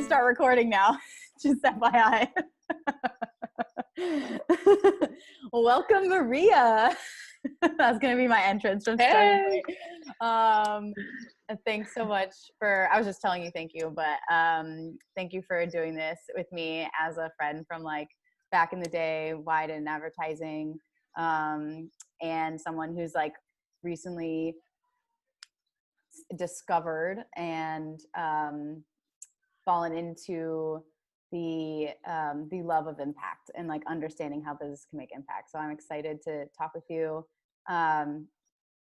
start recording now. Just FYI. Welcome, Maria. That's going to be my entrance from Hey. Thanks so much for, I was just telling you thank you, but thank you for doing this with me as a friend from like back in the day, Wieden advertising, and someone who's like recently discovered and fallen into the love of impact and like understanding how business can make impact. So I'm excited to talk with you.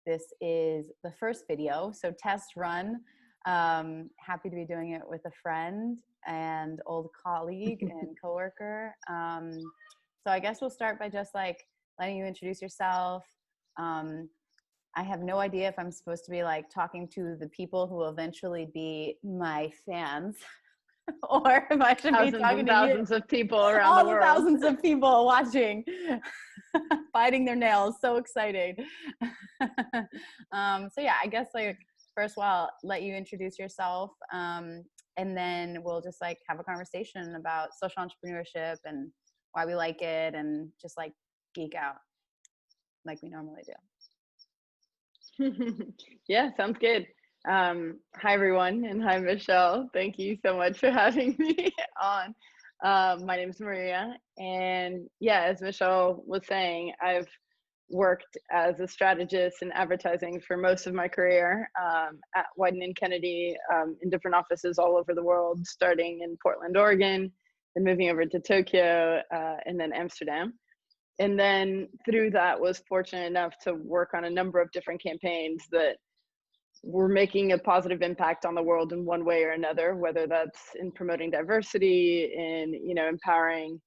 This is the first video, so test run. Happy to be doing it with a friend and old colleague and coworker. So I guess we'll start by just like letting you introduce yourself. I have no idea if I'm supposed to be like talking to the people who will eventually be my fans or if I should be talking to thousands of people around the world. All the thousands of people watching, biting their nails. So exciting. So yeah, I guess like first of all, let you introduce yourself, and then we'll just like have a conversation about social entrepreneurship and why we like it and just like geek out like we normally do. Yeah, sounds good. Hi everyone, and hi Michelle. Thank you so much for having me on. My name is Maria, and yeah, as Michelle was saying, I've worked as a strategist in advertising for most of my career at Wieden and Kennedy, in different offices all over the world, starting in Portland, Oregon, then moving over to Tokyo, and then Amsterdam. And then through that was fortunate enough to work on a number of different campaigns that were making a positive impact on the world in one way or another, whether that's in promoting diversity, in, empowering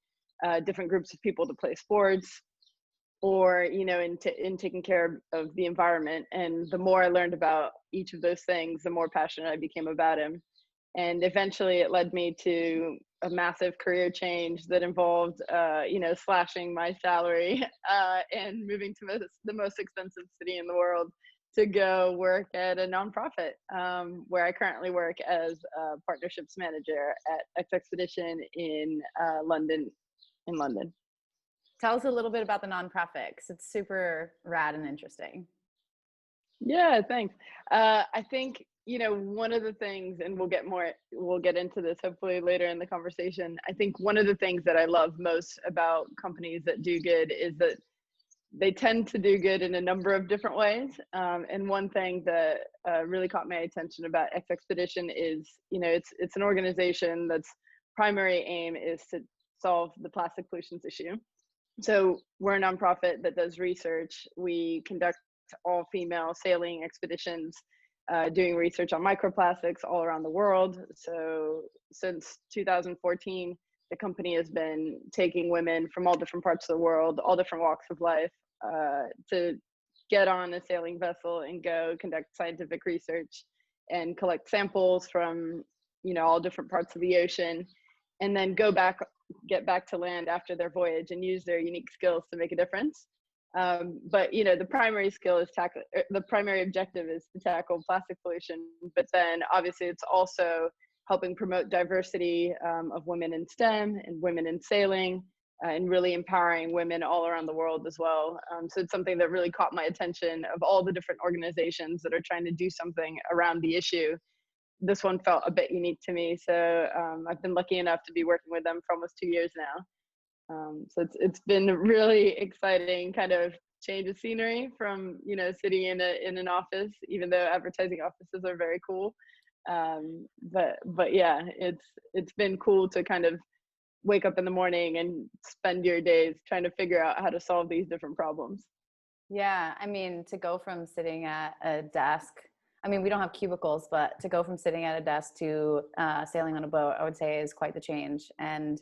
different groups of people to play sports, or, in taking care of the environment. And the more I learned about each of those things, the more passionate I became about them. And eventually it led me to a massive career change that involved, slashing my salary and moving to the most expensive city in the world to go work at a nonprofit, where I currently work as a partnerships manager at eXXpedition in London. Tell us a little bit about the nonprofit, because it's super rad and interesting. Yeah, thanks. I think, one of the things, and we'll get into this hopefully later in the conversation. I think one of the things that I love most about companies that do good is that they tend to do good in a number of different ways. And one thing that really caught my attention about eXXpedition is, it's an organization that's primary aim is to solve the plastic pollution issue. So we're a nonprofit that does research. We conduct all-female sailing expeditions, doing research on microplastics all around the world. So since 2014, the company has been taking women from all different parts of the world, all different walks of life, to get on a sailing vessel and go conduct scientific research and collect samples from, all different parts of the ocean, and then get back to land after their voyage and use their unique skills to make a difference. But the primary the primary objective is to tackle plastic pollution, but then obviously it's also helping promote diversity of women in STEM and women in sailing, and really empowering women all around the world as well. So it's something that really caught my attention of all the different organizations that are trying to do something around the issue. This one felt a bit unique to me. So I've been lucky enough to be working with them for almost 2 years now. So it's been really exciting kind of change of scenery from, sitting in an office, even though advertising offices are very cool. But yeah, it's been cool to kind of wake up in the morning and spend your days trying to figure out how to solve these different problems. Yeah, I mean, to go from sitting at a desk, I mean, we don't have cubicles, but to go from sitting at a desk to sailing on a boat, I would say is quite the change. And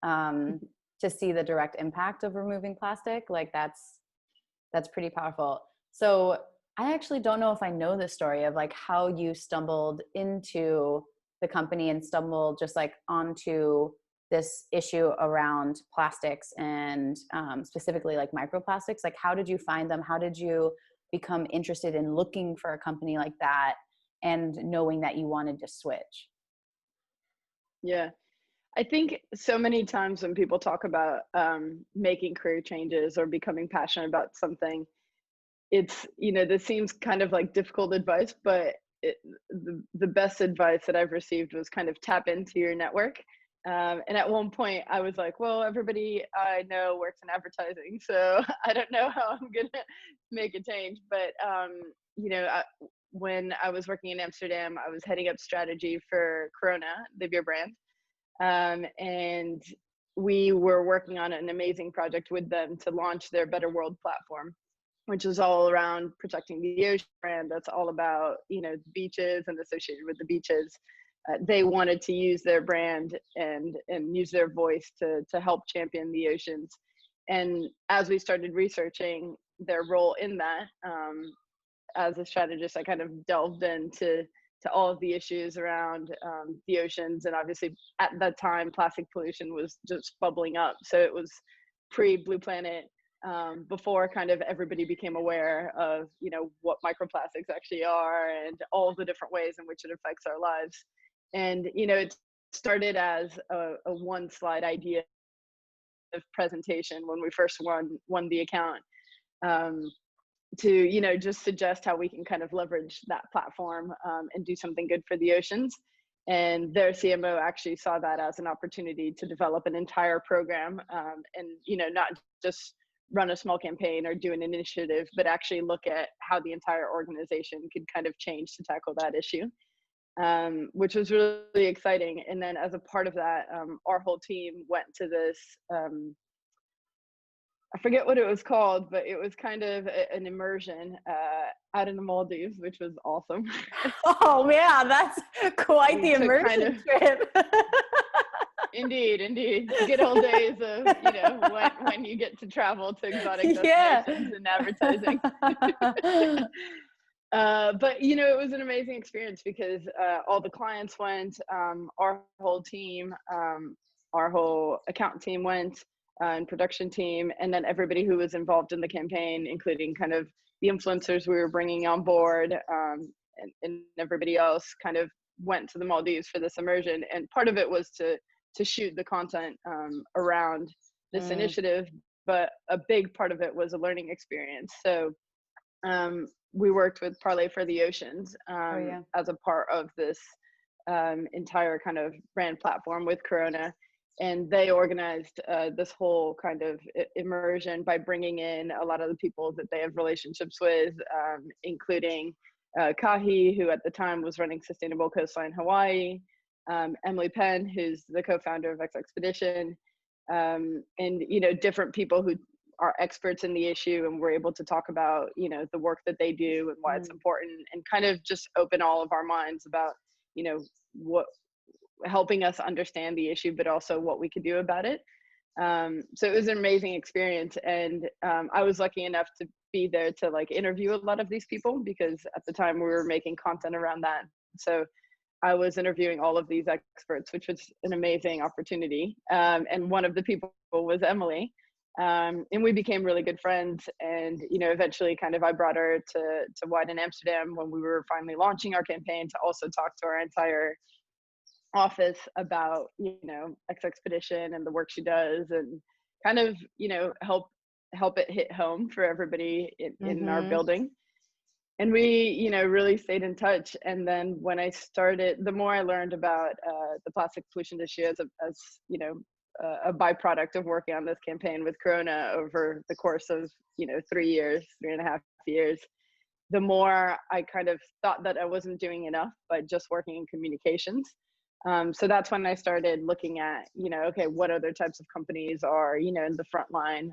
to see the direct impact of removing plastic, like that's pretty powerful. So I actually don't know if I know the story of like how you stumbled into the company and stumbled just like onto this issue around plastics and specifically like microplastics. Like, how did you find them? How did you become interested in looking for a company like that and knowing that you wanted to switch? Yeah. I think so many times when people talk about making career changes or becoming passionate about something, it's, this seems kind of like difficult advice, but the best advice that I've received was kind of tap into your network. And at one point I was like, well, everybody I know works in advertising, so I don't know how I'm going to make a change. But, you know, I, when I was working in Amsterdam, I was heading up strategy for Corona, the beer brand. And we were working on an amazing project with them to launch their Better World platform, which is all around protecting the ocean. And that's all about, beaches and associated with the beaches. They wanted to use their brand and use their voice to help champion the oceans. And as we started researching their role in that, as a strategist, I kind of delved into all of the issues around the oceans. And obviously at that time, plastic pollution was just bubbling up. So it was pre-Blue Planet, before kind of everybody became aware of, what microplastics actually are and all of the different ways in which it affects our lives. And, it started as a one slide idea of presentation when we first won the account. To just suggest how we can kind of leverage that platform, and do something good for the oceans. And their CMO actually saw that as an opportunity to develop an entire program, and not just run a small campaign or do an initiative, but actually look at how the entire organization could kind of change to tackle that issue, which was really exciting. And then as a part of that, our whole team went to this, I forget what it was called, but it was kind of an immersion out in the Maldives, which was awesome. Oh yeah, that's quite the immersion trip. Indeed. Good old days of, when you get to travel to exotic destinations and advertising. But, it was an amazing experience because all the clients went, our whole team, our whole account team went, and production team, and then everybody who was involved in the campaign, including kind of the influencers we were bringing on board, and everybody else kind of went to the Maldives for this immersion. And part of it was to shoot the content around this initiative, but a big part of it was a learning experience. So we worked with Parlay for the Oceans, as a part of this entire kind of brand platform with Corona. And they organized this whole kind of immersion by bringing in a lot of the people that they have relationships with, including Kahi, who at the time was running Sustainable Coastline Hawaii, Emily Penn, who's the co-founder of eXXpedition, and different people who are experts in the issue, and we're able to talk about the work that they do and why it's important, and kind of just open all of our minds about what helping us understand the issue, but also what we could do about it. So it was an amazing experience. And I was lucky enough to be there to like interview a lot of these people, because at the time we were making content around that. So I was interviewing all of these experts, which was an amazing opportunity. And one of the people was Emily. And we became really good friends. And, eventually kind of I brought her to Wieden Amsterdam when we were finally launching our campaign, to also talk to our entire office about eXXpedition and the work she does, and kind of help it hit home for everybody in our building. And we really stayed in touch. And then when I started, the more I learned about the plastic pollution issue as a byproduct of working on this campaign with Corona over the course of 3.5 years, the more I kind of thought that I wasn't doing enough by just working in communications. So that's when I started looking at, okay, what other types of companies are, in the front line,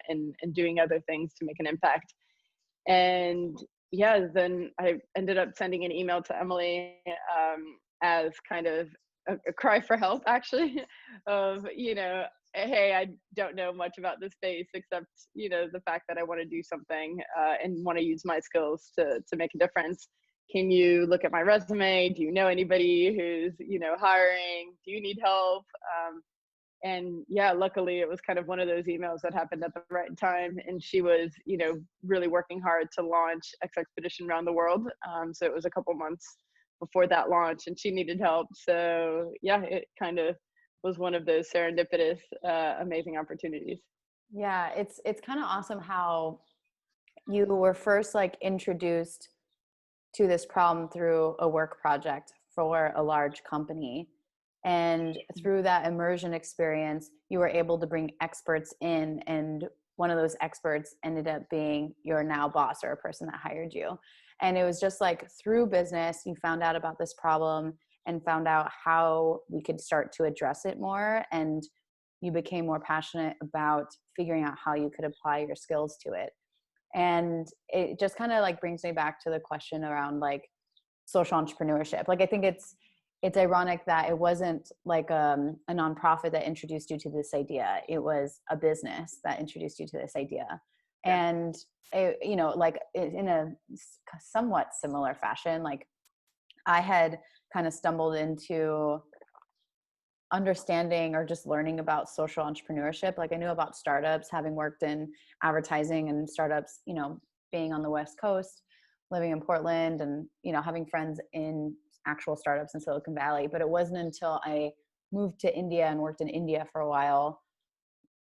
and doing other things to make an impact. And then I ended up sending an email to Emily, as kind of a cry for help, actually, of, hey, I don't know much about this space except, the fact that I want to do something, and want to use my skills to make a difference. Can you look at my resume? Do you know anybody who's, hiring? Do you need help? And luckily it was kind of one of those emails that happened at the right time. And she was, really working hard to launch eXXpedition around the world. So it was a couple months before that launch, and she needed help. So yeah, it kind of was one of those serendipitous, amazing opportunities. Yeah, it's kind of awesome how you were first like introduced to this problem through a work project for a large company. And through that immersion experience, you were able to bring experts in, and one of those experts ended up being your now boss or a person that hired you. And it was just like through business, you found out about this problem and found out how we could start to address it more. And you became more passionate about figuring out how you could apply your skills to it. And it just kind of like brings me back to the question around like social entrepreneurship. Like I think it's ironic that it wasn't like a nonprofit that introduced you to this idea. It was a business that introduced you to this idea. Yeah. And it, you know, like in a somewhat similar fashion, like I had kind of stumbled into understanding or just learning about social entrepreneurship. Like I knew about startups, having worked in advertising and startups, you know, being on the West Coast, living in Portland, and, you know, having friends in actual startups in Silicon Valley. But it wasn't until I moved to India and worked in India for a while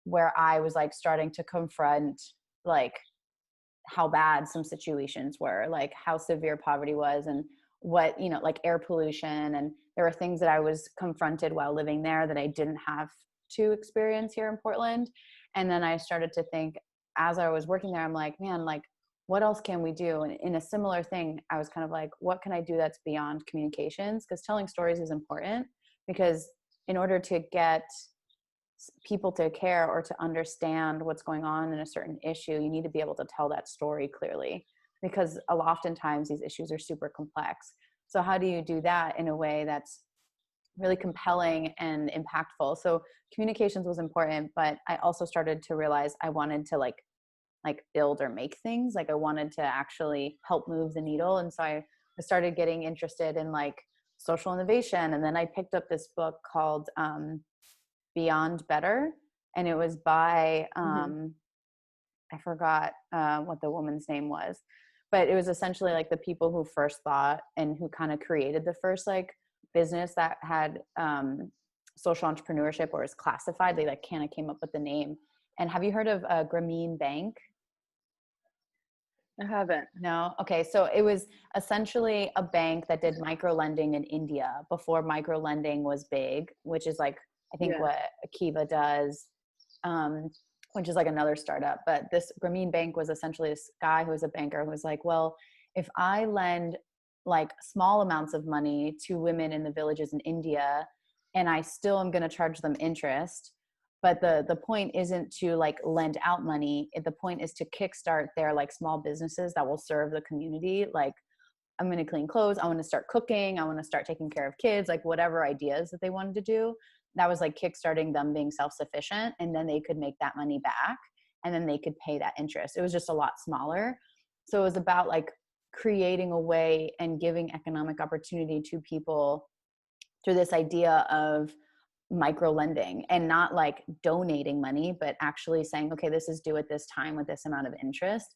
where I was like starting to confront like how bad some situations were, like how severe poverty was, and what, you know, like air pollution. And there were things that I was confronted while living there that I didn't have to experience here in Portland. And then I started to think, as I was working there, I'm like, man, like what else can we do? And in a similar thing, I was kind of like, what can I do that's beyond communications? Because telling stories is important, because in order to get people to care or to understand what's going on in a certain issue, you need to be able to tell that story clearly, because oftentimes these issues are super complex. So how do you do that in a way that's really compelling and impactful? So communications was important, but I also started to realize I wanted to like build or make things. Like I wanted to actually help move the needle. And so I started getting interested in like social innovation. And then I picked up this book called Beyond Better. And it was by, I forgot what the woman's name was, but it was essentially like the people who first thought and who kind of created the first like business that had social entrepreneurship, or is classified. They like kind of came up with the name. And have you heard of Grameen Bank? I haven't. No? Okay. So it was essentially a bank that did micro lending in India before micro lending was big, which is like, I think what Akiva does, which is like another startup. But this Grameen Bank was essentially this guy who was a banker who was like, well, if I lend like small amounts of money to women in the villages in India, and I still am going to charge them interest, but the point isn't to like lend out money. The point is to kickstart their like small businesses that will serve the community. Like, I'm going to clean clothes. I want to start cooking. I want to start taking care of kids, like whatever ideas that they wanted to do. That was like kickstarting them being self-sufficient, and then they could make that money back, and then they could pay that interest. It was just a lot smaller. So it was about like creating a way and giving economic opportunity to people through this idea of micro lending, and not like donating money, but actually saying, okay, this is due at this time with this amount of interest.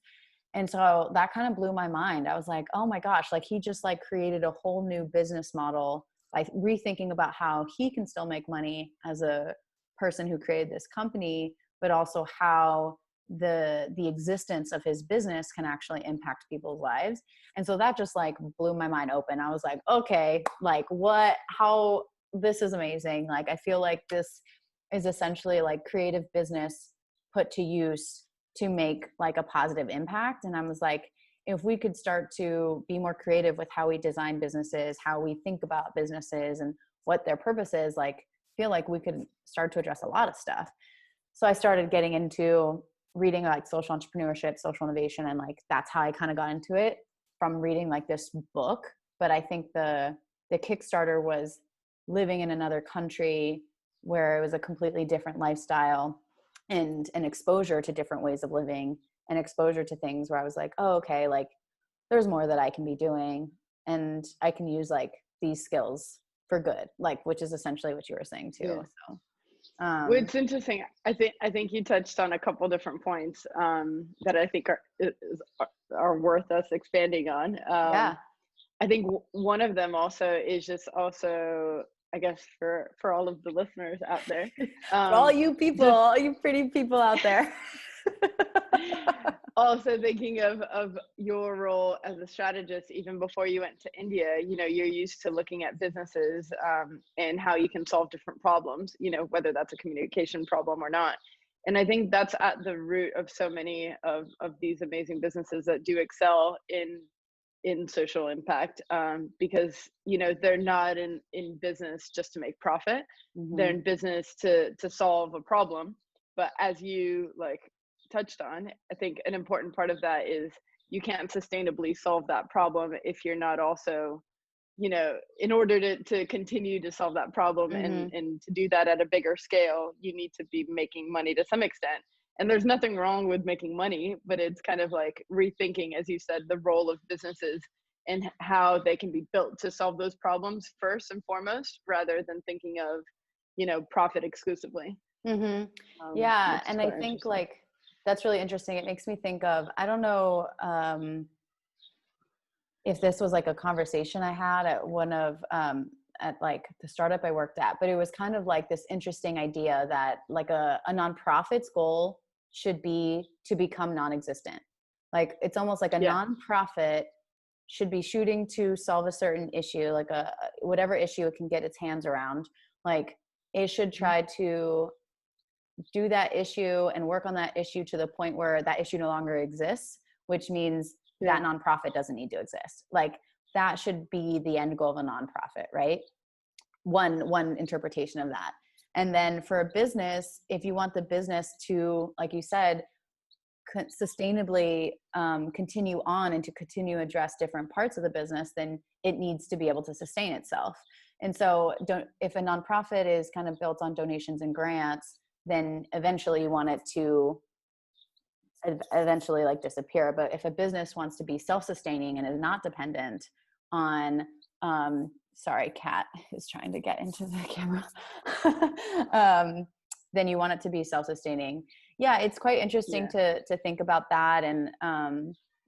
And so that kind of blew my mind. I was like, oh my gosh, like he just like created a whole new business model by rethinking about how he can still make money as a person who created this company, but also how the existence of his business can actually impact people's lives. And so that just like blew my mind open. I was like, okay, like what, how, this is amazing. Like, I feel like this is essentially like creative business put to use to make like a positive impact. And I was like, if we could start to be more creative with how we design businesses, how we think about businesses and what their purpose is, like, I feel like we could start to address a lot of stuff. So I started getting into reading like social entrepreneurship, social innovation. And like, that's how I kind of got into it, from reading like this book. But I think the Kickstarter was living in another country where it was a completely different lifestyle, and an exposure to different ways of living, and exposure to things where I was like, oh, okay, like there's more that I can be doing, and I can use like these skills for good, like, which is essentially what you were saying too. So well, it's interesting. I think you touched on a couple different points that I think are worth us expanding on. Yeah. I think one of them also is just also, I guess, for all of the listeners out there, For all you people, just all you pretty people out there. also thinking of your role as a strategist, even before you went to India. You're used to looking at businesses, and how you can solve different problems, whether that's a communication problem or not. And I think that's at the root of so many of these amazing businesses that do excel in social impact, because they're not in business just to make profit. They're Mm-hmm. in business to solve a problem. But as you like touched on, I think an important part of that is you can't sustainably solve that problem if you're not also, in order to continue to solve that problem, Mm-hmm. and to do that at a bigger scale, you need to be making money to some extent. And there's nothing wrong with making money, but it's kind of like rethinking, as you said, the role of businesses and how they can be built to solve those problems first and foremost, rather than thinking of, profit exclusively. Mm-hmm. Yeah, Which is and I quite think interesting. like that's really interesting. It makes me think of, I don't know, if this was like a conversation I had at one of at like the startup I worked at, but it was kind of like this interesting idea that like a nonprofit's goal should be to become non-existent. Like it's almost like a Yeah. nonprofit should be shooting to solve a certain issue, like a whatever issue it can get its hands around. Like it should try to do that issue and work on that issue to the point where that issue no longer exists, which means Yeah. that nonprofit doesn't need to exist. Like that should be the end goal of a nonprofit, right? One interpretation of that. And then for a business, if you want the business to, like you said, sustainably continue on and to continue to address different parts of the business, then it needs to be able to sustain itself. And so if a nonprofit is kind of built on donations and grants, then eventually you want it to eventually like disappear. But if a business wants to be self-sustaining and is not dependent on sorry, cat is trying to get into the camera. Then you want it to be self-sustaining. Yeah, it's quite interesting Yeah. to think about that. And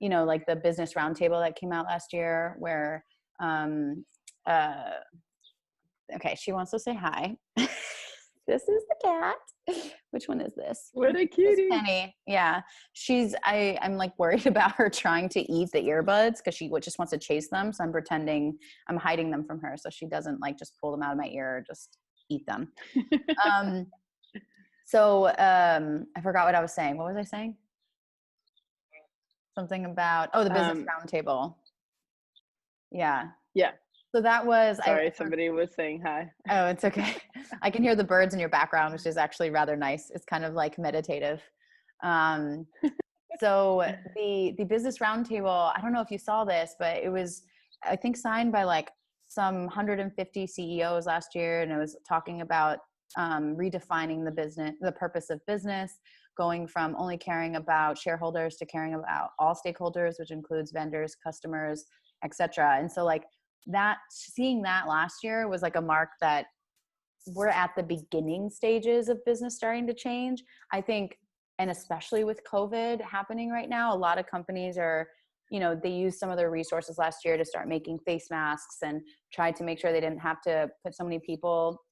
like the business roundtable that came out last year where okay, she wants to say hi. This is the cat. Which one is this? What a This is cutie. Penny. Yeah. I'm like worried about her trying to eat the earbuds because she just wants to chase them. So I'm pretending I'm hiding them from her so she doesn't like just pull them out of my ear or just eat them. I forgot what I was saying. What was I saying? Something about, the business roundtable. Yeah. Yeah. So that was, Sorry, somebody was saying hi. oh, it's okay. I can hear the birds in your background, which is actually rather nice. It's kind of like meditative. So the business roundtable, I don't know if you saw this, but it was, I think, signed by like some 150 CEOs last year. And it was talking about redefining the purpose of business, going from only caring about shareholders to caring about all stakeholders, which includes vendors, customers, etc. And so like that, seeing that last year was like a mark that we're at the beginning stages of business starting to change, I think. And especially with COVID happening right now, a lot of companies are, they used some of their resources last year to start making face masks and tried to make sure they didn't have to put so many people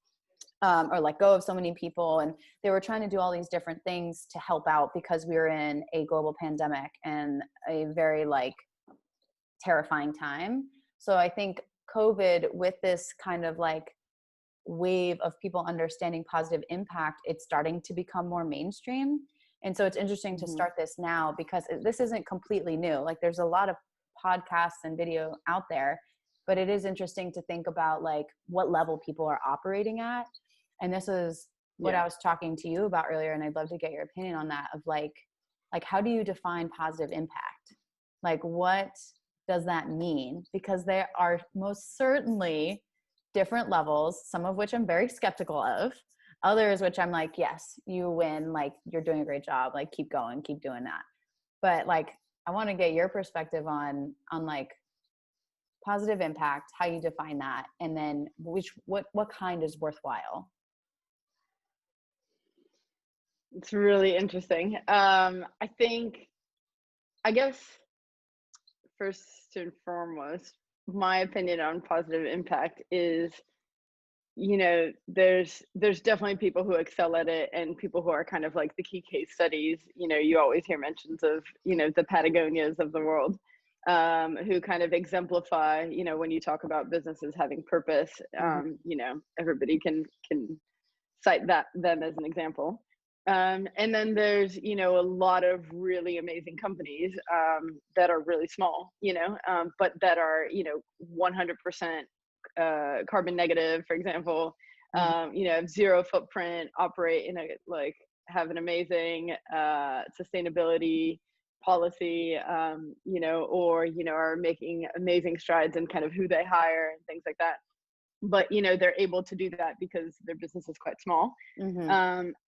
or let go of so many people. And they were trying to do all these different things to help out because we were in a global pandemic and a very like terrifying time. So I think COVID, with this kind of like wave of people understanding positive impact, it's starting to become more mainstream. And so it's interesting to start this now because this isn't completely new. Like there's a lot of podcasts and video out there, but it is interesting to think about like what level people are operating at. And this is what I was talking to you about earlier. And I'd love to get your opinion on that, of like how do you define positive impact? Like what does that mean? Because there are most certainly different levels, some of which I'm very skeptical of, others which I'm like, yes, you win, like you're doing a great job, like keep going, keep doing that. But like I want to get your perspective on like positive impact, how you define that, and then what kind is worthwhile. It's really interesting. I think, I guess, first and foremost, my opinion on positive impact is, there's definitely people who excel at it and people who are kind of like the key case studies. You always hear mentions of, the Patagonias of the world, who kind of exemplify, when you talk about businesses having purpose, everybody can cite them as an example. And then there's, a lot of really amazing companies, that are really small, but that are, 100% carbon negative, for example, have zero footprint, operate in have an amazing sustainability policy, or, are making amazing strides in kind of who they hire and things like that. But, they're able to do that because their business is quite small.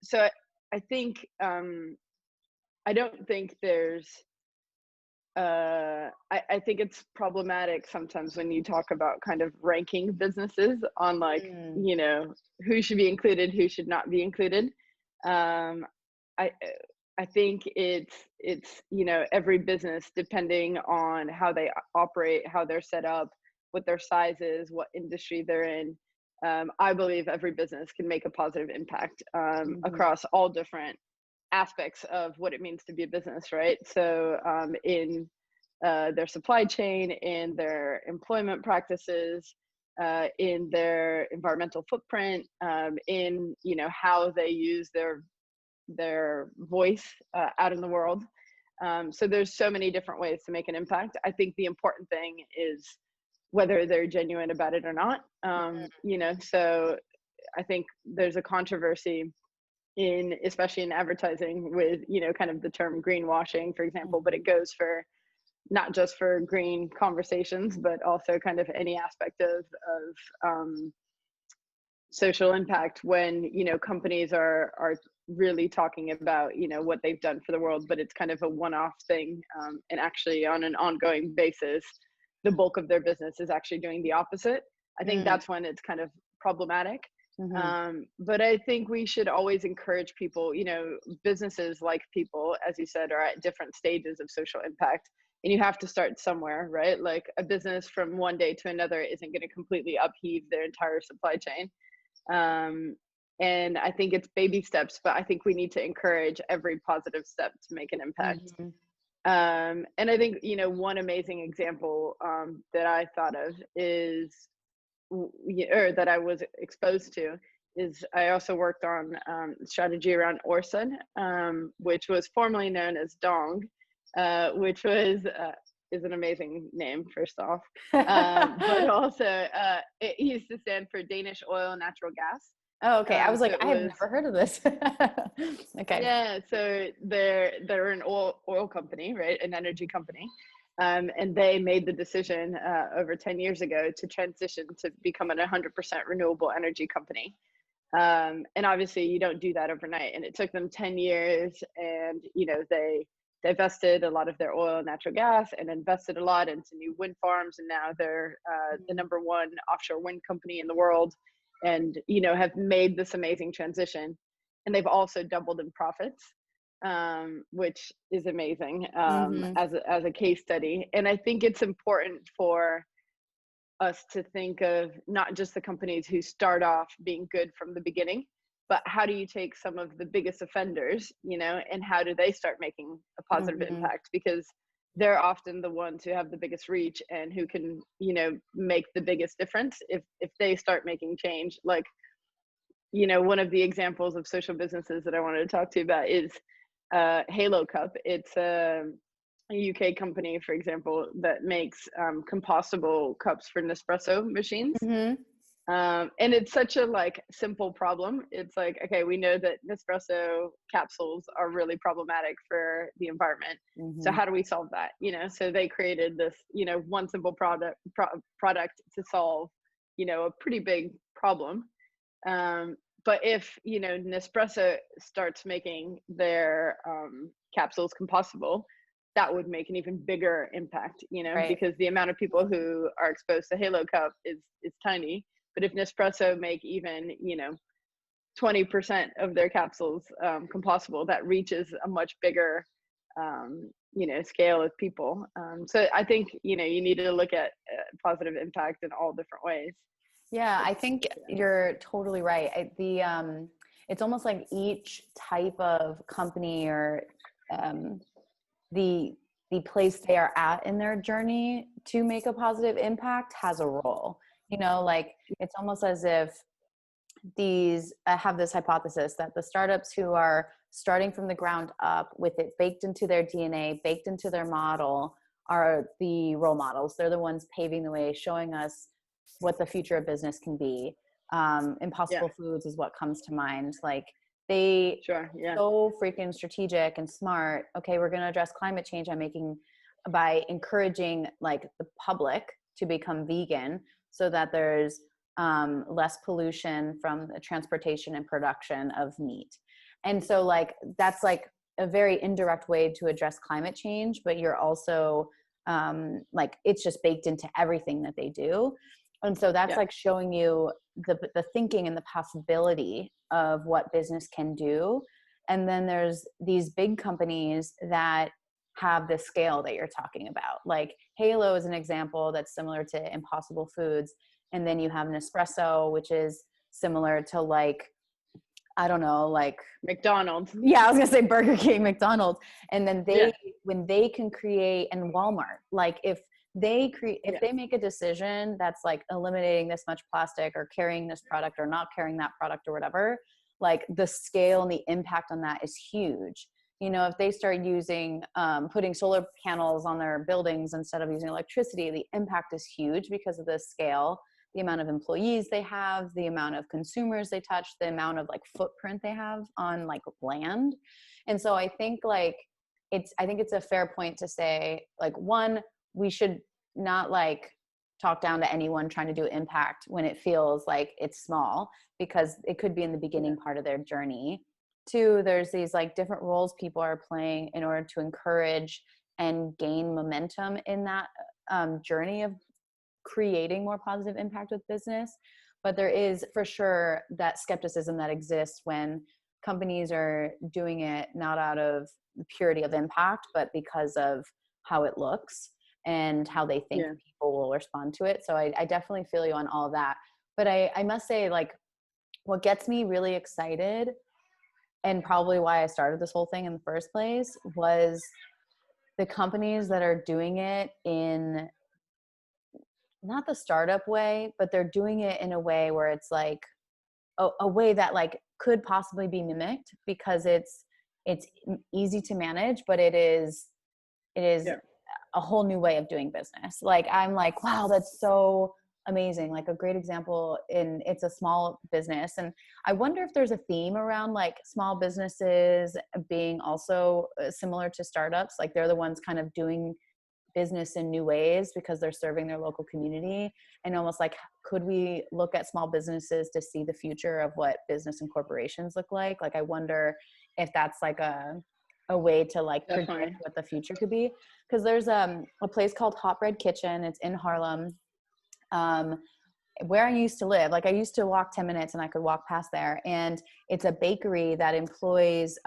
So I think, I don't think there's, I think it's problematic sometimes when you talk about kind of ranking businesses on who should be included, who should not be included. I think it's every business, depending on how they operate, how they're set up, what their size is, what industry they're in. I believe every business can make a positive impact across all different aspects of what it means to be a business, right? So in their supply chain, in their employment practices, in their environmental footprint, in how they use their voice out in the world. So there's so many different ways to make an impact. I think the important thing is whether they're genuine about it or not. So I think there's a controversy especially in advertising with, kind of the term greenwashing, for example, but it goes for not just for green conversations, but also kind of any aspect of social impact when, companies are really talking about, what they've done for the world, but it's kind of a one-off thing. And actually on an ongoing basis, the bulk of their business is actually doing the opposite. I think that's when it's kind of problematic. But I think we should always encourage people, businesses, like people, as you said, are at different stages of social impact, and you have to start somewhere, right? Like a business from one day to another isn't going to completely upheave their entire supply chain. And I think it's baby steps, but I think we need to encourage every positive step to make an impact. And I think, one amazing example that I thought of is, or that I was exposed to, is I also worked on strategy around Orson, which was formerly known as Dong, which is an amazing name, first off, but also it used to stand for Danish Oil and Natural Gas. Oh, okay. I was like, I have never heard of this. Okay. Yeah, so they're an oil company, right? An energy company. And they made the decision over 10 years ago to transition to become an 100% renewable energy company. And obviously you don't do that overnight. And it took them 10 years, and, they divested a lot of their oil and natural gas and invested a lot into new wind farms. And now they're the number one offshore wind company in the world, and, have made this amazing transition. And they've also doubled in profits, which is amazing as a case study. And I think it's important for us to think of not just the companies who start off being good from the beginning, but how do you take some of the biggest offenders, and how do they start making a positive impact? Because they're often the ones who have the biggest reach and who can, make the biggest difference if they start making change. Like, one of the examples of social businesses that I wanted to talk to you about is Halo Cup. It's a UK company, for example, that makes compostable cups for Nespresso machines. And it's such a simple problem. It's like, okay, we know that Nespresso capsules are really problematic for the environment. So how do we solve that? So they created this, one simple product to solve, a pretty big problem. But if, Nespresso starts making their capsules compostable, that would make an even bigger impact, Right. because the amount of people who are exposed to Halo Cup is tiny. But if Nespresso make even, 20% of their capsules compostable, that reaches a much bigger scale of people. So I think, you need to look at positive impact in all different ways. Yeah, I think you're totally right. It's almost like each type of company or the place they are at in their journey to make a positive impact has a role. Like it's almost as if I have this hypothesis that the startups who are starting from the ground up with it baked into their DNA, baked into their model, are the role models. They're the ones paving the way, showing us what the future of business can be. Impossible Foods is what comes to mind. Like they so freaking strategic and smart. Okay, we're going to address climate change by encouraging like the public to become vegan so that there's less pollution from the transportation and production of meat. And so like, that's like a very indirect way to address climate change, but you're also like, it's just baked into everything that they do. And so that's like showing you the thinking and the possibility of what business can do. And then there's these big companies that have the scale that you're talking about. Like Halo is an example that's similar to Impossible Foods. And then you have Nespresso, which is similar to like, I don't know, like McDonald's. Yeah, I was gonna say Burger King, McDonald's. And then when they can create, and Walmart, like if they make a decision that's like eliminating this much plastic or carrying this product or not carrying that product or whatever, like the scale and the impact on that is huge. If they start using, putting solar panels on their buildings instead of using electricity, the impact is huge because of the scale, the amount of employees they have, the amount of consumers they touch, the amount of like footprint they have on like land. And so I think like, I think it's a fair point to say like, one, we should not like talk down to anyone trying to do impact when it feels like it's small, because it could be in the beginning part of their journey. Two, there's these like different roles people are playing in order to encourage and gain momentum in that journey of creating more positive impact with business. But there is for sure that skepticism that exists when companies are doing it not out of the purity of impact, but because of how it looks and how they think people will respond to it. So I definitely feel you on all of that. But I must say, like, what gets me really excited, and probably why I started this whole thing in the first place, was the companies that are doing it in not the startup way, but they're doing it in a way where it's like a way that like could possibly be mimicked because it's easy to manage, but it is a whole new way of doing business. Like I'm like, wow, that's so amazing. Like a great example it's a small business. And I wonder if there's a theme around like small businesses being also similar to startups. Like they're the ones kind of doing business in new ways because they're serving their local community. And almost like, could we look at small businesses to see the future of what business and corporations look like? Like, I wonder if that's like a way to like predict what the future could be. Because there's a place called Hot Bread Kitchen. It's in Harlem, where I used to live. Like I used to walk 10 minutes and I could walk past there. And it's a bakery that employs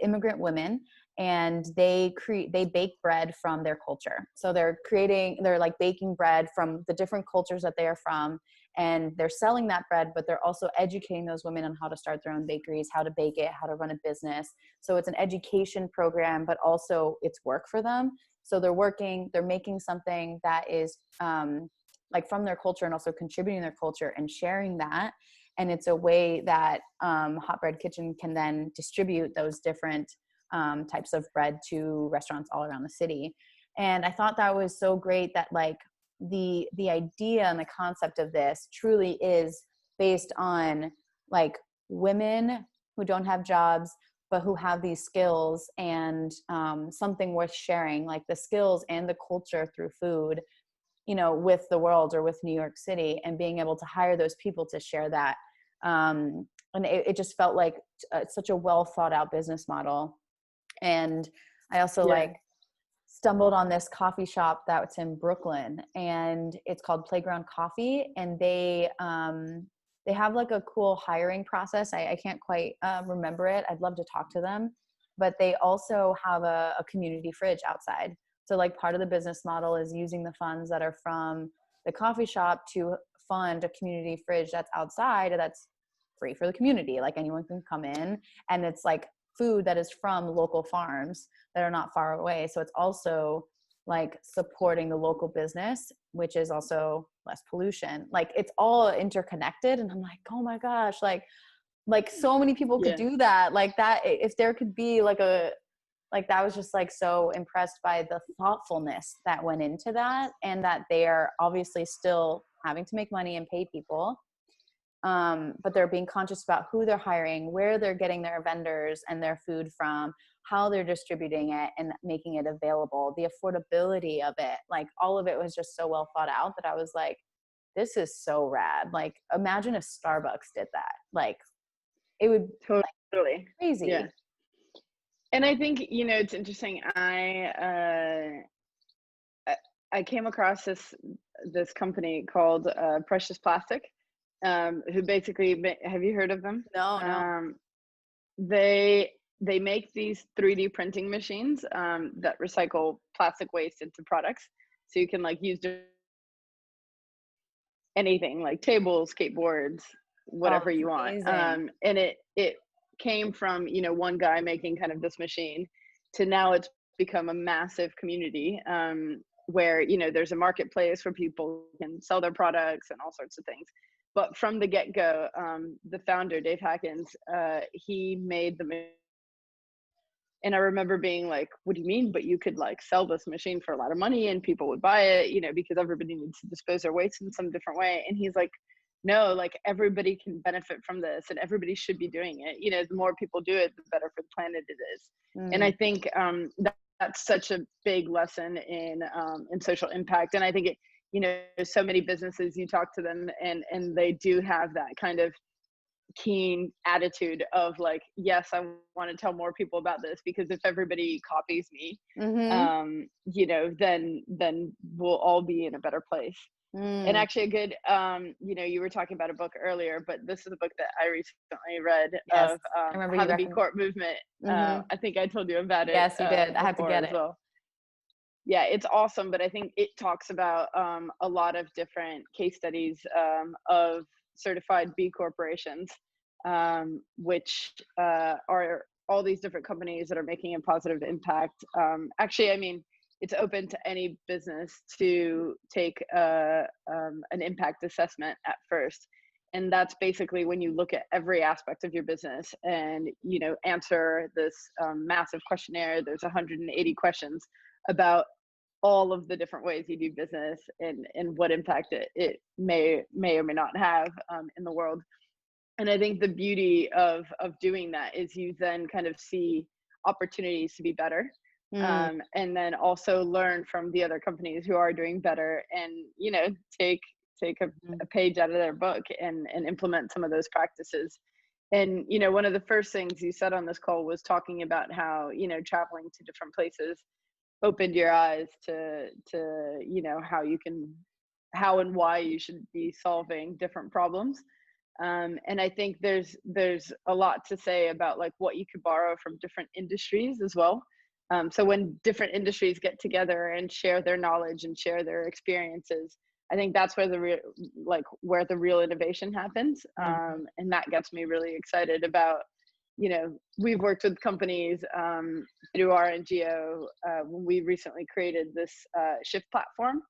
immigrant women, and they bake bread from their culture. So they're like baking bread from the different cultures that they are from, and they're selling that bread, but they're also educating those women on how to start their own bakeries, how to bake it, how to run a business. So it's an education program, but also it's work for them. So they're making something that is like from their culture and also contributing to their culture and sharing that. And it's a way that Hot Bread Kitchen can then distribute those different types of bread to restaurants all around the city. And I thought that was so great that like the idea and the concept of this truly is based on like women who don't have jobs, but who have these skills and something worth sharing, like the skills and the culture through food, with the world or with New York City, and being able to hire those people to share that. And it just felt like such a well thought out business model. And I also like stumbled on this coffee shop that's in Brooklyn, and it's called Playground Coffee. And they have like a cool hiring process. I can't quite remember it. I'd love to talk to them. but they also have a community fridge outside. So like part of the business model is using the funds that are from the coffee shop to fund a community fridge that's outside, that's free for the community. Like anyone can come in, and it's like food that is from local farms that are not far away. So it's also like supporting the local business, which is also less pollution. Like it's all interconnected. And I'm like, oh my gosh, like so many people could do that. Like that, if there could be like that was just like so impressed by the thoughtfulness that went into that, and that they are obviously still having to make money and pay people. But they're being conscious about who they're hiring, where they're getting their vendors and their food from, how they're distributing it and making it available, the affordability of it. Like all of it was just so well thought out that I was like, this is so rad. Like imagine if Starbucks did that. Like it would totally like, crazy. Yeah. And I think, you know, it's interesting. I came across this company called Precious Plastic, who basically, have you heard of them? No. They make these 3D printing machines that recycle plastic waste into products. So you can like use anything like tables, skateboards, whatever you want. And it came from, you know, one guy making kind of this machine to now it's become a massive community where, you know, there's a marketplace where people can sell their products and all sorts of things. But from the get-go, the founder, Dave Hackins, he made the, and I remember being like, what do you mean? But you could like sell this machine for a lot of money and people would buy it, you know, because everybody needs to dispose their waste in some different way. And he's like, no, like everybody can benefit from this and everybody should be doing it. You know, the more people do it, the better for the planet it is. And I think that's such a big lesson in social impact. And I think it, you know, so many businesses, you talk to them and they do have that kind of keen attitude of like, yes, I want to tell more people about this, because if everybody copies me, you know, then we'll all be in a better place. And actually a good, you know, you were talking about a book earlier, but this is a book that I recently read of how the B Corp movement. I think I told you about it. Yes, you did. I have to get it. Well. Yeah, it's awesome. But I think it talks about a lot of different case studies of certified B corporations, which are all these different companies that are making a positive impact. Actually, I mean, it's open to any business to take an impact assessment at first. And that's basically when you look at every aspect of your business and, you know, answer this massive questionnaire. There's 180 questions about all of the different ways you do business and what impact it may or may not have in the world. And I think the beauty of doing that is you then kind of see opportunities to be better. And then also learn from the other companies who are doing better and, you know, take a page out of their book and implement some of those practices. And, you know, one of the first things you said on this call was talking about how, you know, traveling to different places opened your eyes to, you know, how and why you should be solving different problems. And I think there's a lot to say about like what you could borrow from different industries as well. So when different industries get together and share their knowledge and share their experiences, I think that's where where the real innovation happens. And that gets me really excited about, you know, we've worked with companies through our NGO when we recently created this Shift platform,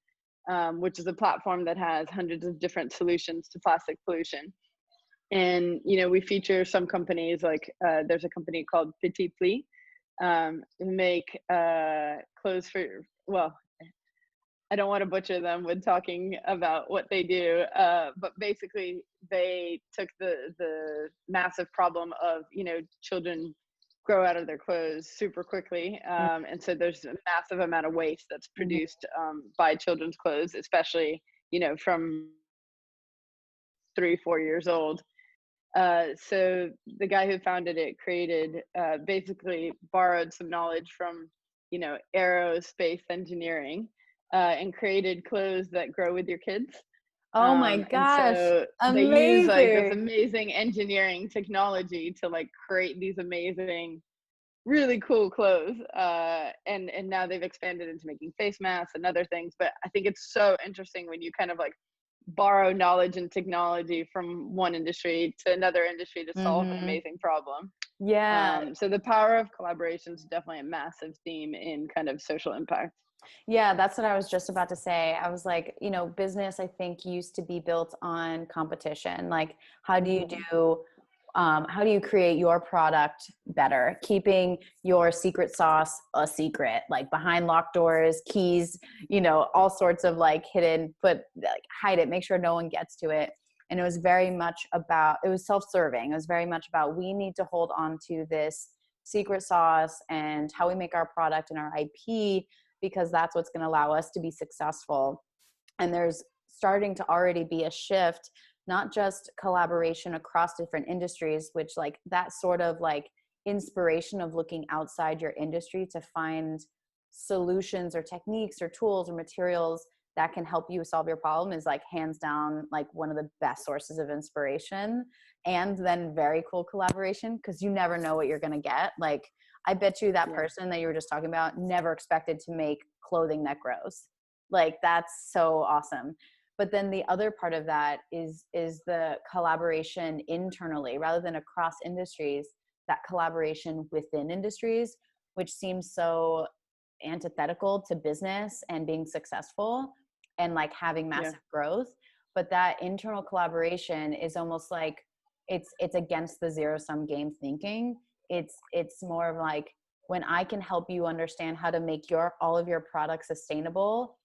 which is a platform that has hundreds of different solutions to plastic pollution. And, you know, we feature some companies like there's a company called Petit Pli who make clothes for, well, I don't want to butcher them with talking about what they do, but basically they took the massive problem of, you know, children grow out of their clothes super quickly. And so there's a massive amount of waste that's produced by children's clothes, especially, you know, from 3-4 years old. So the guy who founded it created, basically borrowed some knowledge from, you know, aerospace engineering, and created clothes that grow with your kids. Oh my gosh. So amazing. They use like this amazing engineering technology to like create these amazing really cool clothes. And now they've expanded into making face masks and other things. But I think it's so interesting when you kind of like borrow knowledge and technology from one industry to another industry to solve an Mm-hmm. amazing problem. Yeah. So the power of collaboration is definitely a massive theme in kind of social impact. Yeah, that's what I was just about to say. I was like, business, I think, used to be built on competition. Like, how do you Mhm. do, how do you create your product better? Keeping your secret sauce a secret, like behind locked doors, keys, all sorts of like hidden, but like hide it, make sure no one gets to it. And it was very much about, it was self-serving. It was very much about, we need to hold on to this secret sauce and how we make our product and our IP, because that's what's going to allow us to be successful. And there's starting to already be a shift, not just collaboration across different industries, which like that sort of like inspiration of looking outside your industry to find solutions or techniques or tools or materials that can help you solve your problem is like hands down like one of the best sources of inspiration. And then very cool collaboration, because you never know what you're going to get. Like, I bet you that Yeah. person that you were just talking about never expected to make clothing that grows. Like, that's so awesome. But then the other part of that is the collaboration internally rather than across industries, that collaboration within industries, which seems so antithetical to business and being successful and like having Yeah. massive growth. But that internal collaboration is almost like it's against the zero sum game thinking. It's more of like, when I can help you understand how to make all of your products sustainable,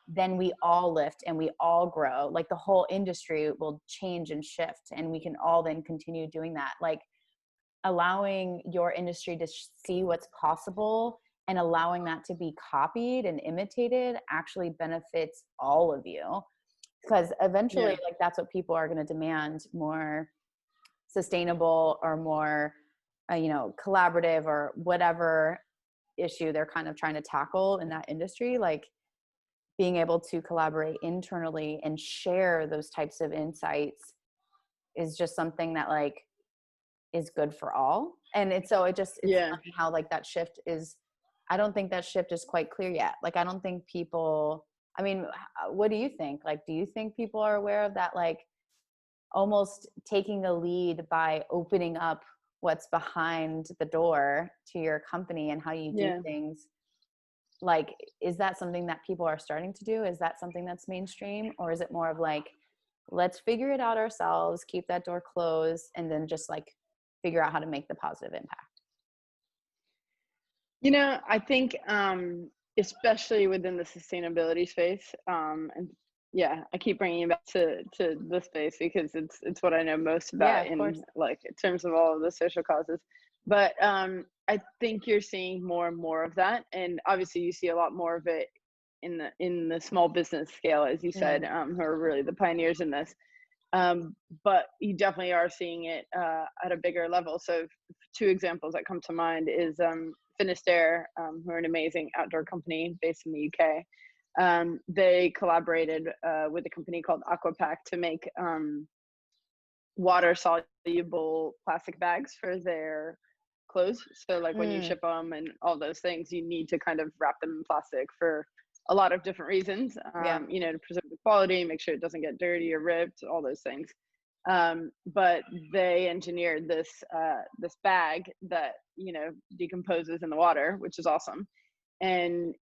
then we all lift and we all grow. Like, the whole industry will change and shift, and we can all then continue doing that. Like, allowing your industry to see what's possible and allowing that to be copied and imitated actually benefits all of you, because eventually Yeah. like that's what people are going to demand: more sustainable or more collaborative, or whatever issue they're kind of trying to tackle in that industry. Like, being able to collaborate internally and share those types of insights is just something that like is good for all. And it's Yeah. funny how like that shift is, I don't think that shift is quite clear yet. Like, I don't think people, I mean, what do you think? Like, do you think people are aware of that, like almost taking the lead by opening up what's behind the door to your company and how you do Yeah. things? Like, is that something that people are starting to do? Is that something that's mainstream? Or is it more of like, let's figure it out ourselves, keep that door closed, and then just like figure out how to make the positive impact? I think especially within the sustainability space, and yeah, I keep bringing you back to this space because it's what I know most Yeah, about of course. in like in terms of all of the social causes. But I think you're seeing more and more of that, and obviously you see a lot more of it in the small business scale, as you said, Mm. who are really the pioneers in this. But you definitely are seeing it at a bigger level. So two examples that come to mind is Finisterre, who are an amazing outdoor company based in the UK. They collaborated with a company called Aquapack to make water soluble plastic bags for their clothes. So like when you Mm. ship them and all those things, you need to kind of wrap them in plastic for a lot of different reasons, Yeah. to preserve the quality, make sure it doesn't get dirty or ripped, all those things. But they engineered this bag that decomposes in the water, which is awesome. And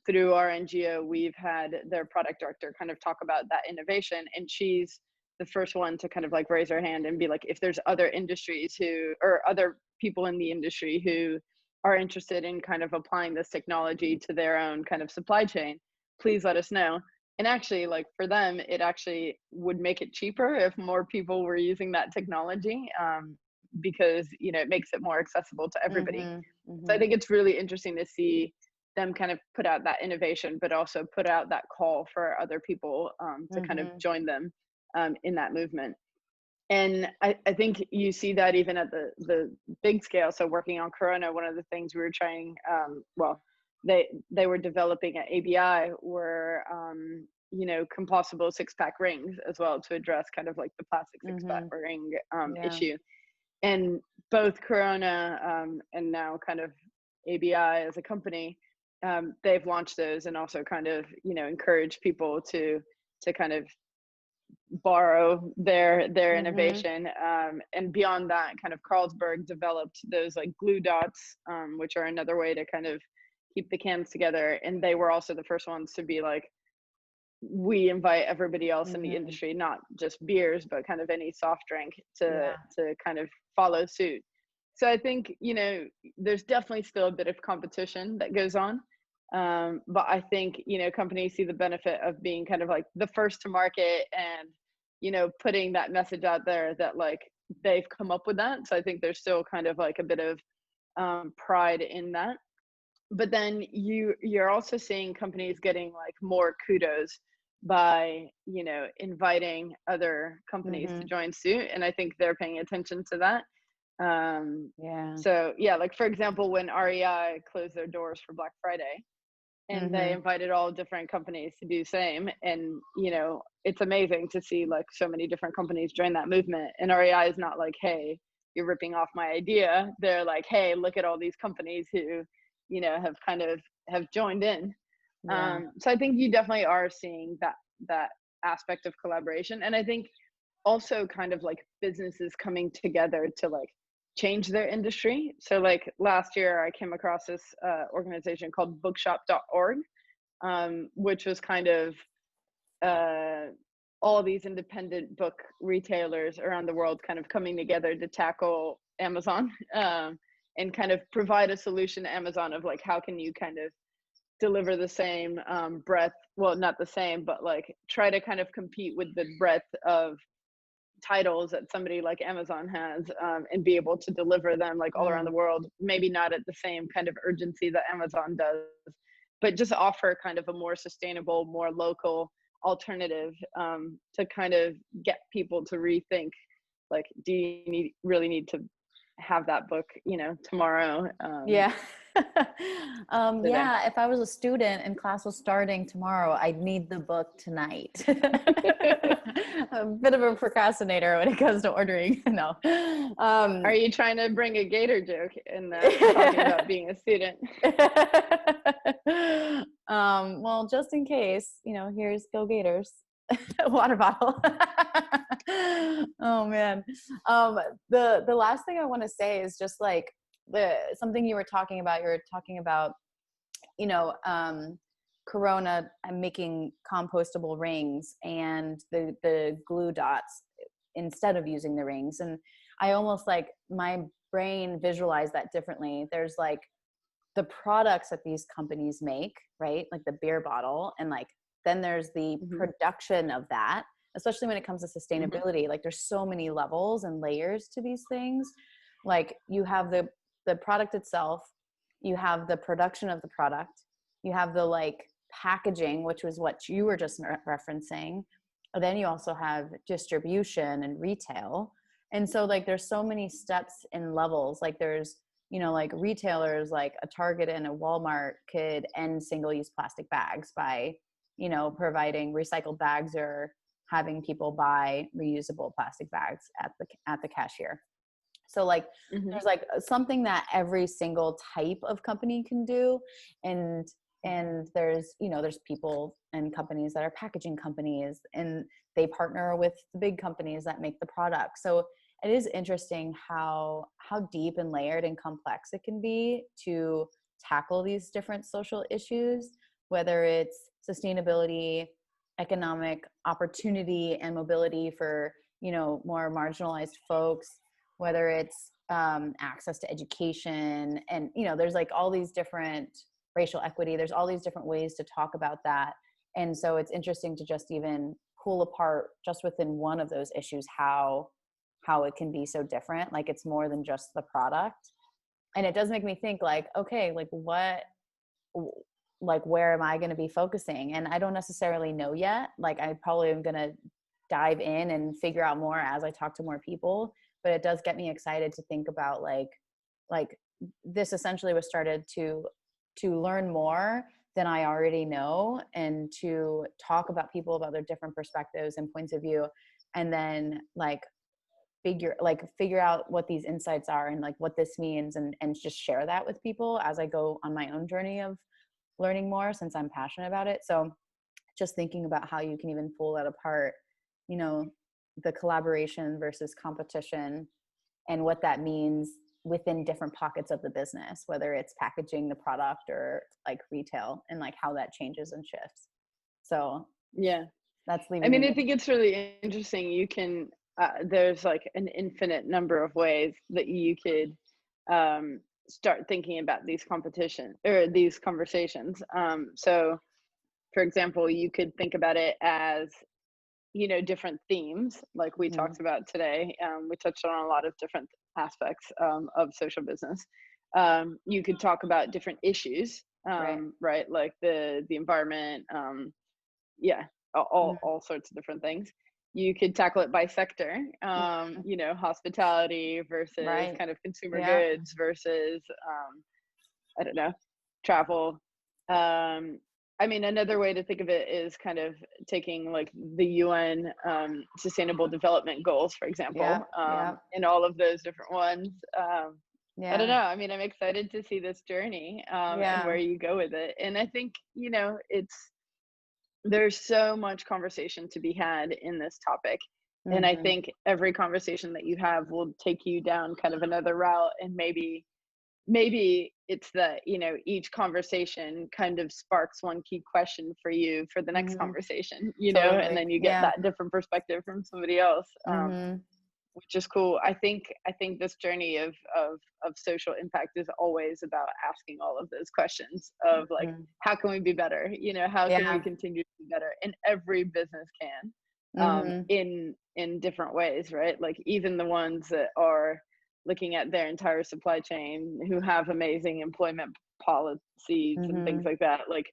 through our NGO, we've had their product director kind of talk about that innovation, and she's the first one to kind of like raise her hand and be like, if there's other industries or other people in the industry who are interested in kind of applying this technology to their own kind of supply chain, please let us know. And actually, like for them, it actually would make it cheaper if more people were using that technology, because it makes it more accessible to everybody. Mm-hmm. So I Mm-hmm. think it's really interesting to see them kind of put out that innovation, but also put out that call for other people to kind of Mm-hmm. join them in that movement. And I think you see that even at the big scale. So working on Corona, one of the things we were trying, they were developing at ABI were, compostable 6-pack rings as well to address kind of like the plastic 6-pack Mm-hmm. ring Yeah. issue. and both Corona and now kind of ABI as a company, they've launched those and also kind of, you know, encourage people to kind of borrow their Mm-hmm. innovation. And beyond that, kind of Carlsberg developed those like glue dots, which are another way to kind of keep the cans together. And they were also the first ones to be like, we invite everybody else in the Mm-hmm. industry, not just beers, but kind of any soft drink to Yeah. kind of follow suit. So I think, you know, there's definitely still a bit of competition that goes on. But I think, you know, companies see the benefit of being kind of like the first to market and, you know, putting that message out there that like they've come up with that. So I think there's still kind of like a bit of pride in that. But then you're also seeing companies getting like more kudos by, you know, inviting other companies to Mm-hmm. join suit, and I think they're paying attention to that. Yeah. So yeah, like for example, when REI closed their doors for Black Friday and they Mm-hmm. invited all different companies to do the same, and you know, it's amazing to see like so many different companies join that movement. And REI is not like, hey, you're ripping off my idea. They're like, hey, look at all these companies who, you know, have kind of have joined in. Yeah. So I think you definitely are seeing that aspect of collaboration. And I think also kind of like businesses coming together to like change their industry. So like last year I came across this organization called bookshop.org, which was kind of uh, all these independent book retailers around the world kind of coming together to tackle Amazon, and kind of provide a solution to Amazon of like, how can you kind of deliver the same breadth, well, not the same, but like try to kind of compete with the breadth of titles that somebody like Amazon has, and be able to deliver them like all around Mm. the world, maybe not at the same kind of urgency that Amazon does, but just offer kind of a more sustainable, more local alternative, to kind of get people to rethink, like, do you really need to have that book, you know, tomorrow, Yeah. today. Yeah, if I was a student and class was starting tomorrow, I'd need the book tonight. A bit of a procrastinator when it comes to ordering. No. Are you trying to bring a gator joke in there, talking about being a student? Well, just in case, you know, here's Go Gators. Water bottle. Oh man. The last thing I want to say is just like the something you were talking about. You were talking about, you know, Corona making compostable rings and the glue dots instead of using the rings. And I almost like my brain visualized that differently. There's like the products that these companies make, right? Like the beer bottle, and like then there's the Mm-hmm. production of that, especially when it comes to Mm-hmm. sustainability. Like there's so many levels and layers to these things. Like you have the product itself, you have the production of the product, you have the like packaging, which was what you were just referencing. And then you also have distribution and retail. And so like there's so many steps and levels. Like there's, you know, like retailers like a Target and a Walmart could end single-use plastic bags by, you know, providing recycled bags or having people buy reusable plastic bags at the cashier. So like Mm-hmm. there's like something that every single type of company can do. And there's, you know, there's people and companies that are packaging companies, and they partner with the big companies that make the product. So it is interesting how deep and layered and complex it can be to tackle these different social issues, whether it's sustainability, economic opportunity and mobility for, you know, more marginalized folks, whether it's access to education, and, you know, there's like all these different racial equity, there's all these different ways to talk about that. And so it's interesting to just even pull apart just within one of those issues how it can be so different. Like it's more than just the product. And it does make me think like, okay, like what, like where am I going to be focusing? And I don't necessarily know yet. Like I probably am going to dive in and figure out more as I talk to more people, but it does get me excited to think about like this essentially was started to learn more than I already know, and to talk about people about their different perspectives and points of view, and then like figure out what these insights are and like what this means, and just share that with people as I go on my own journey of learning more, since I'm passionate about it. So just thinking about how you can even pull that apart, you know, the collaboration versus competition, and what that means within different pockets of the business, whether it's packaging the product or like retail, and like how that changes and shifts. So Yeah. that's I leaving mean, me I think it's really interesting. You can, there's like an infinite number of ways that you could start thinking about these competition or these conversations. So, for example, you could think about it as, you know, different themes, like we with. talked about today. We touched on a lot of different aspects of social business. You could talk about different issues, Right. right? Like the environment, yeah, all sorts of different things. You could tackle it by sector, you know, hospitality versus Right. kind of consumer Yeah. goods versus I don't know, travel. I mean, another way to think of it is kind of taking like the UN Sustainable Development Goals, for Yeah. example, Yeah. and all of those different ones. I don't Yeah. know. I mean, I'm excited to see this journey and Yeah. where you go with it. And I think, you know, there's so much conversation to be had in this topic. And I Mm-hmm. think every conversation that you have will take you down kind of another route, and maybe it's that, you know, each conversation kind of sparks one key question for you for the next Mm-hmm. conversation, you know, and Totally. then you get Yeah. that different perspective from somebody else, Mm-hmm. which is cool. I think this journey of social impact is always about asking all of those questions of like, Mm-hmm. how can we be better, you know, how can we Yeah. continue to be better, and every business can, Mm-hmm. in different ways, right? Like even the ones that are looking at their entire supply chain, who have amazing employment policies and things Mm-hmm. like that. Like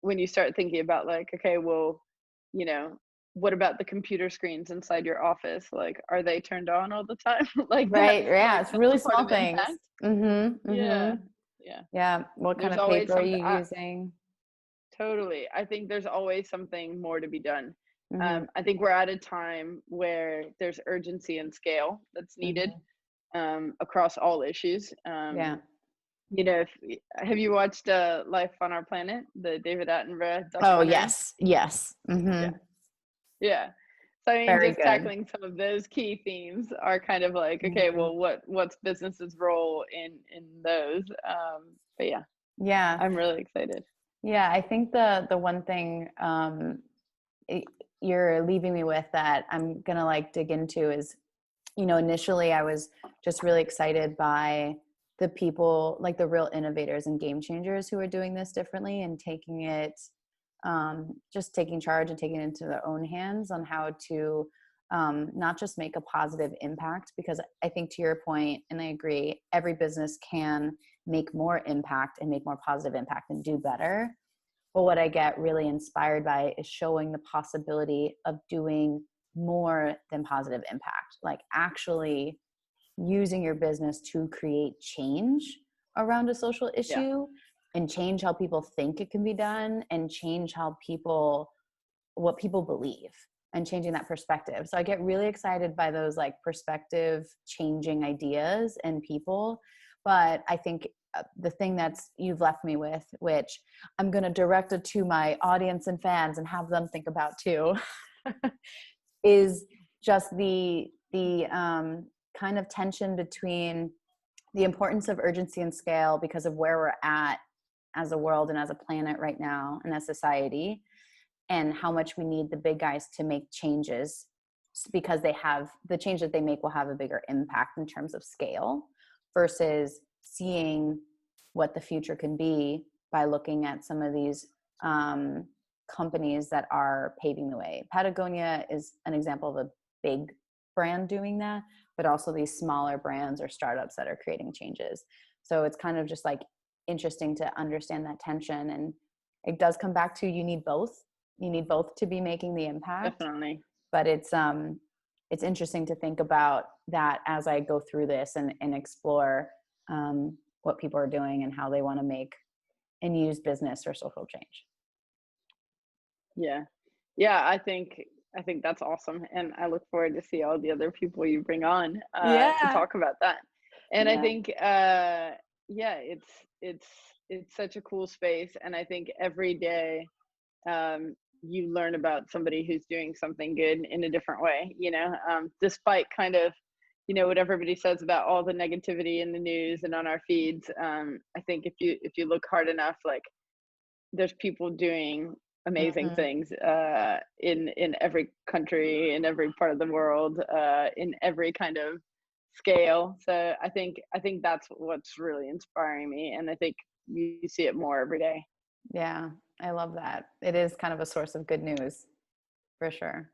when you start thinking about like, okay, well, you know, what about the computer screens inside your office? Like, are they turned on all the time? Like Right. Yeah. It's that's really a part small of things. impact. Mm-hmm. Yeah. Mm-hmm. Yeah. Yeah. What kind There's of always paper are something. you using? Totally. I think there's always something more to be done. Mm-hmm. I think we're at a time where there's urgency and scale that's needed Mm-hmm. across all issues. Yeah. You know, have you watched Life on Our Planet, the David Attenborough Oh, documentary? yes. Yes. Yeah, Mm-hmm. yeah. So I mean, Very just good. tackling some of those key themes are kind of like, okay, Mm-hmm. well, what's business's role in those? But yeah, Yeah. I'm really excited. Yeah. I think the one thing it- you're leaving me with that I'm gonna like dig into is, you know, initially I was just really excited by the people, like the real innovators and game changers who are doing this differently and taking it, just taking charge and taking it into their own hands on how to not just make a positive impact, because I think to your point, and I agree, every business can make more impact and make more positive impact and do better. But what I get really inspired by is showing the possibility of doing more than positive impact, like actually using your business to create change around a social Yeah, issue, and change how people think it can be done, and change what people believe, and changing that perspective. So I get really excited by those like perspective changing ideas and people. But I think the thing that's you've left me with, which I'm going to direct it to my audience and fans and have them think about too, is just the kind of tension between the importance of urgency and scale because of where we're at as a world and as a planet right now and as society, and how much we need the big guys to make changes, because they have the change that they make will have a bigger impact in terms of scale, versus seeing what the future can be by looking at some of these companies that are paving the way. Patagonia is an example of a big brand doing that, but also these smaller brands or startups that are creating changes. So it's kind of just like interesting to understand that tension. And it does come back to, you need both to be making the impact. definitely. But it's interesting to think about that as I go through this and explore what people are doing and how they want to make and use business or social change. Yeah, yeah. I think I think that's awesome, and I look forward to see all the other people you bring on to Yeah. talk about that. And I Yeah. think, yeah, it's it's such a cool space, and I think every day you learn about somebody who's doing something good in a different way. Despite kind of what everybody says about all the negativity in the news and on our feeds. I think if you look hard enough, like there's people doing amazing Mhm. things in every country, in every part of the world, in every kind of scale. So I think that's what's really inspiring me, and I think you see it more every day. Yeah, I love that. It is kind of a source of good news for sure.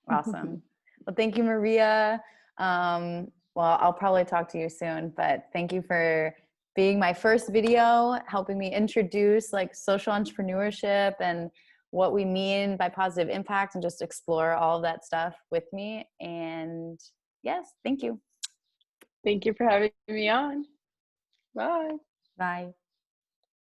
Awesome. Well, thank you, Maria. Well, I'll probably talk to you soon, but thank you for being my first video, helping me introduce like social entrepreneurship and what we mean by positive impact, and just explore all of that stuff with me. And yes, thank you. Thank you for having me on. Bye. Bye.